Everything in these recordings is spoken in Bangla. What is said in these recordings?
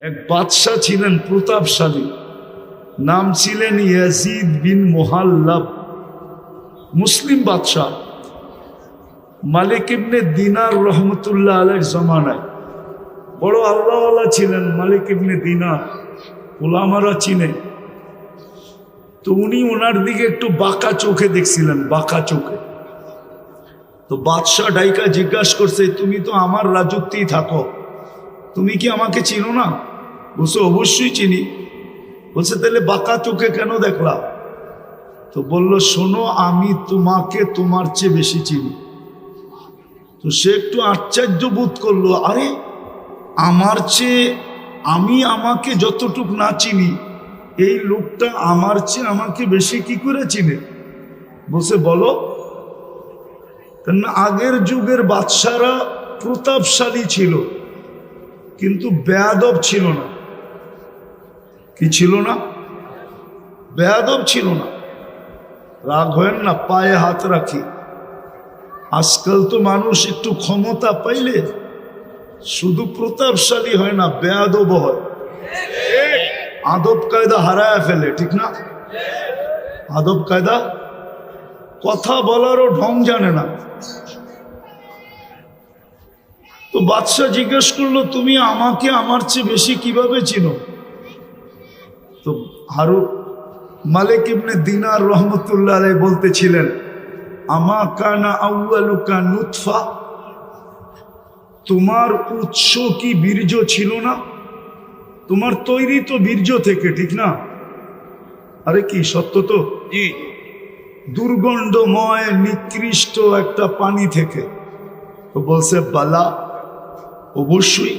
এক বাদশাহ ছিলেন প্রতাপশালী, নাম ছিলেন ইয়াজিদ বিন মুহাল্লাব। মুসলিম বাদশাহ, মালিক ইবনে দিনার রহমতুল্লাহ আলাইহির জমানায় বড় আল্লাহওয়ালা ছিলেন। মালিক ইবনে দিনার ওলামারা চিনে, তো উনি ওনার দিকে একটু বাঁকা চোখে দেখছিলেন, বাঁকা চোখে। তো বাদশাহ ডাইকা জিজ্ঞাসা করছে, তুমি তো আমার রাজত্বেই থাকো, তুমি কি আমাকে চিনো না? বলছে অবশ্যই চিনি। বলছে তাহলে বাঁকা চোখে কেন দেখলা? তো বলল, শোনো, আমি তোমাকে তোমার চেয়ে বেশি চিনি। তো সে একটু আশ্চর্য বোধ করলো, আরে আমার চেয়ে আমি আমাকে যতটুক না চিনি, এই লোকটা আমার চেয়ে আমাকে বেশি কি করে চিনে? বলছে বলো। কেন আগের যুগের বাদশারা প্রতাপশালী ছিল, কিন্তু বেয়াদব ছিল না। কি ছিল না? বেয়াদব ছিল না। রাগ হয় না, পায়ে হাত রাখি। আজকাল তো মানুষ একটু ক্ষমতা পাইলে শুধু প্রতাপশালী হয় না, বেয়াদব হয়, আদব কায়দা হারায় ফেলে। ঠিক না? আদব কায়দা, কথা বলারও ঢং জানে না। তো বাদশাহ জিজ্ঞেস করলো, তুমি আমাকে আমার চেয়ে বেশি কিভাবে চিনো? তো মালিক ইবনে দিনার রহমতুল্লাহ আলাইহি বলতেছিলেন, আমা কানা আউয়ালুকা নুতফা, তোমার উৎস কি বীর্য ছিল না? তোমার তৈরি তো বীর্য থেকে, ঠিক না? আরে কি সত্য তো? দুর্গন্ধময় নিকৃষ্ট একটা পানি থেকে। তো বলছে বালা, অবশ্যই।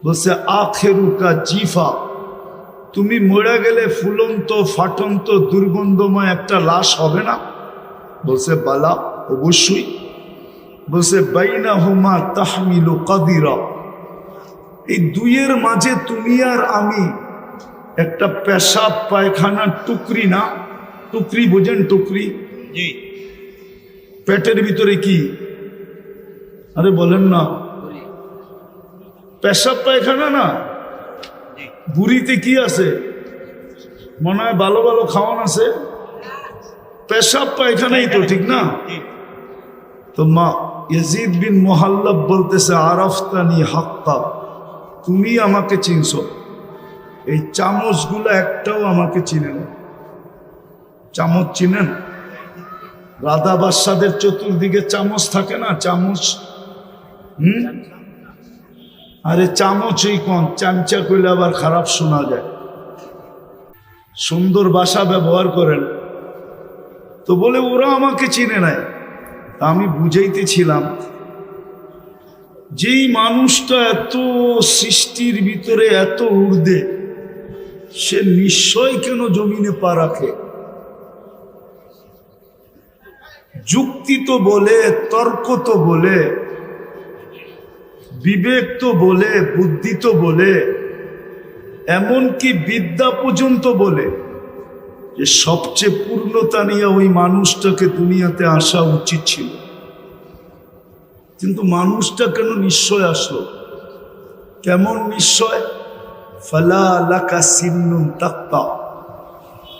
বলছে আখেরুকা জিফা, তুমি মরে গেলে ফুলন্ত ফাটন্ত দুর্গন্ধময় একটা লাশ হবে না? বলছে বালা, অবশ্যই। বলছে বাইনাহুমা তাহমিলু কাদিরা, এই দুইয়ের মাঝে তুমি আর আমি একটা পেশাব পায়খানার টুকরি, না টুকরি বোঝেন? টুকরি পেটের ভিতরে কি? আরে বলেন না, পেশাব পায়খানা না, বুড়িতে কি আছে? মনে হয় ভালো ভালো খাওয়ান আছে, পেশাব পায়খানাই তো, ঠিক না? তো মা ইয়াজিদ বিন মুহাল্লাব বলতেছে, আরাফতানি হাক্কা, তুমি আমাকে চিনছো। এই চামচগুলো একটাও আমাকে চিনে না। চামচ চিনেন? রাধা বাদশাদের চতুর্দিকে চামচ থাকে না, চামচ। আরে চামচই কোন, চামচা কইলে আবার খারাপ শোনা যায়। সুন্দর ভাষা ব্যবহার করেন। তো বলে ওরা আমাকে চিনে নাই। আমি বুঝাইতেছিলাম, যেই মানুষটা এত সৃষ্টির ভিতরে এত ঊর্ধ্বে, সে নিশ্চয় কেন জমিনে পা রাখে? যুক্তি তো বলে, তর্ক তো বলে, বিবেক তো বলে, বুদ্ধি তো বলে, এমনকি বিদ্যা পর্যন্ত বলে যে সবচেয়ে পূর্ণতা নিয়ে ওই মানুষটাকে দুনিয়াতে আসা উচিত ছিল। কিন্তু মানুষটা কেন নিশ্চয় আসলো? কেমন নিশ্চয়? ফালা লাকা সিন্নুন তাক্তা,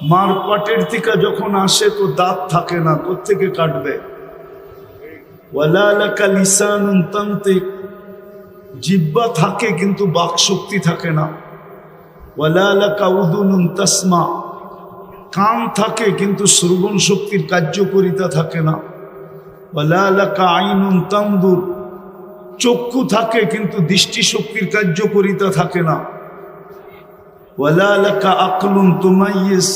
মার পাটের থেকে যখন আসে তো দাঁত থাকে না, কোত্থেকে কাটবে? ওয়ালা লাকা লিসানুন তানতিক, জিহ্বা থাকে কিন্তু বাক শক্তি থাকে না। ওয়ালা লাকা উযুনুন তাসমা, কান থাকে কিন্তু শ্রবণ শক্তির কার্যকারিতা থাকে না। ওয়ালা লাকা আইনুন তানদুর, চক্ষু থাকে কিন্তু দৃষ্টিশক্তির কার্যকারিতা থাকে না। ওয়ালা লাকা আকলুন তুমাইয়িজ,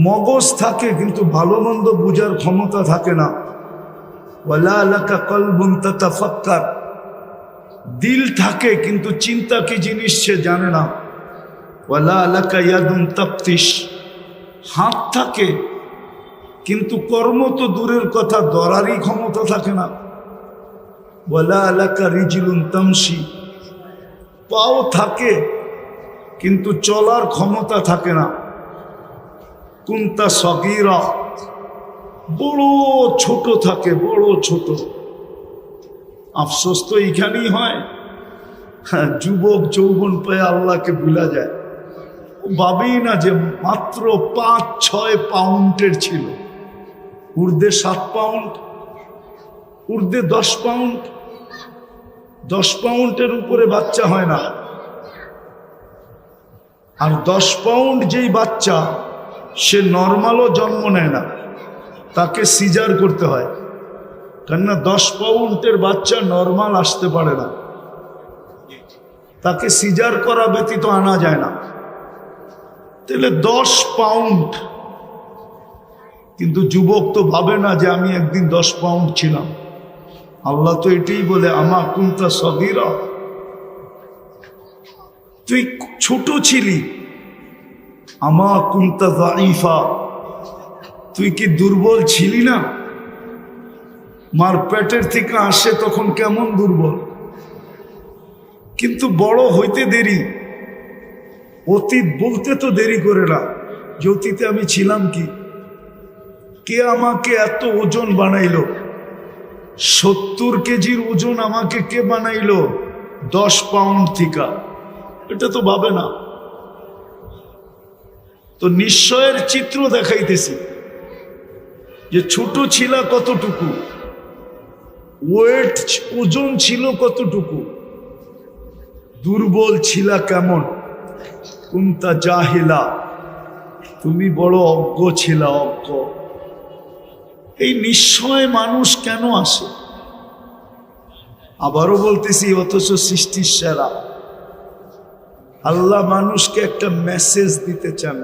মগজ থাকে কিন্তু ভালো মন্দ বুঝার ক্ষমতা থাকে না। ওয়ালা লাকা কলবুন তাতাফাক্কার, দিল থাকে কিন্তু চিন্তা কি জিনিস সে জানে না। ওয়ালা লাকা ইয়াদুন তাফতিশ, হাত থাকে কিন্তু কর্ম তো দূরের কথা, ধরারই ক্ষমতা থাকে না। ওয়ালা লাকা রিজলুন তামশি, পাও থাকে কিন্তু চলার ক্ষমতা থাকে না। কুনতা সগীরা, বড় ছোট থাকে, বড় ছোট। আফসোস তো এইখানেই হয়, যুবক যৌবন পেয়ে আল্লাহকে ভুলা যায়। ভাবেই না যে মাত্র 5-6 পাউন্ডের ছিল, ঊর্ধ্বে 7 পাউন্ড, ঊর্ধ্বে 10 পাউন্ড। 10 পাউন্ডের উপরে বাচ্চা হয় না। আর 10 পাউন্ড যেই বাচ্চা, সে নর্মালও জন্ম নেয় না, তাকে সিজার করতে হয়। কেননা 10 পাউন্ডের বাচ্চা নর্মাল আসতে পারে না, তাকে সিজার করা ব্যতীত আনা যায় না। তাহলে 10 পাউন্ড। কিন্তু যুবক তো ভাবে না যে আমি একদিন 10 পাউন্ড ছিলাম। আল্লাহ তো এটাই বলে, আমা কুনতা সগীরা, তুই ছোট ছিলি। আমা কুনতা যায়ীফা, তুই কি দুর্বল ছিলি না? মার পেটের থেকে আসে তখন কেমন দুর্বল, কিন্তু বড় হইতে দেরি। অতীত বলতে তো দেরি করে না যে অতীতে আমি ছিলাম কি। কে আমাকে এত ওজন বানাইলো? 70 কেজির ওজন আমাকে কে বানাইলো 10 পাউন্ড থেকে? এটা তো ভাবে না। তো নিশ্চয়ের চিত্র দেখাইতেছি যে ছোট ছিল কতটুকু, ওয়েট ওজন ছিল কতটুকু, দুর্বল ছিল কেমন। কুনতা জাহিলা, তুমি বড় অজ্ঞ ছিল, অজ্ঞ। এই নিশ্চয় মানুষ কেন আসে? আবারও বলতেছি, অথচ সৃষ্টির সেরা আল্লাহ মানুষকে একটা মেসেজ দিতে চান।